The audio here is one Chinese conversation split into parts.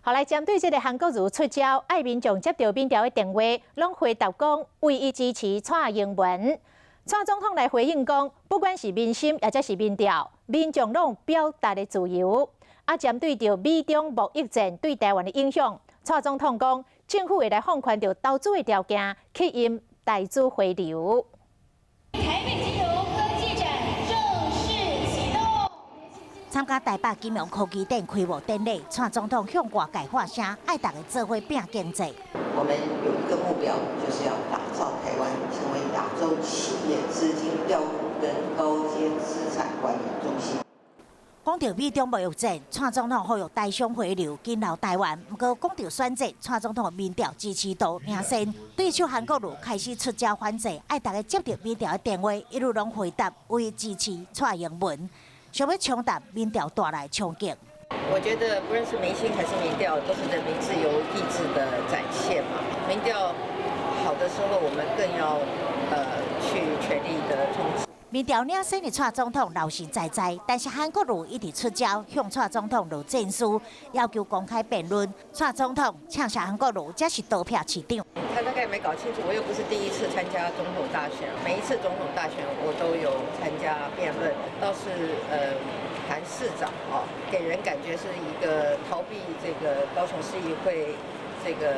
后来针对这个韩国瑜出招，爱民众接到民调的电话，拢回答讲为伊支持蔡英文。蔡总统来回应讲，不管是民心或者是民调，民众拢表达的自由。啊，针对着美中贸易战对台湾的影响，蔡总统讲，政府会来放宽着投资的条件，吸引台资回流。台北金融科技展正式启动。参加台北金融科技展开幕典礼，蔡总统向外界发声，爱大家做伙拼经济。我们有一个目标，就是要打造台湾成为亚洲企业资金调度跟高阶资产管理中心。讲到美中贸易战，蔡总统呼吁台商回流紧留台湾。不过讲到选择，蔡总统的民调支持度领先。对手韩国瑜开始出招反制，爱大家接到民调的电话，一路拢回答为支持蔡英文，想要冲淡民调带来冲击。我觉得不论是民心还是民调，都是人民自由意志的展现嘛。民调好的时候，我们更要去全力的冲击。民调领先的蔡总统老实在在，但是韩国瑜一直出招，向蔡总统落战书，要求公开辩论。蔡总统呛下韩国瑜，这是投票市场。他大概没搞清楚，我又不是第一次参加总统大选，每一次总统大选我都有参加辩论，倒是韩市长给人感觉是一个逃避这个高雄市议会这个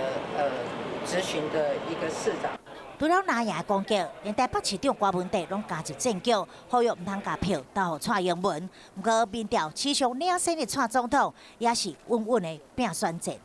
质询的一个市长。除了拿赢攻击，连台北市长郭文哲拢加入战叫，呼吁唔通加票投蔡英文。不过民调持续领先的蔡总统也是稳稳的拼选战。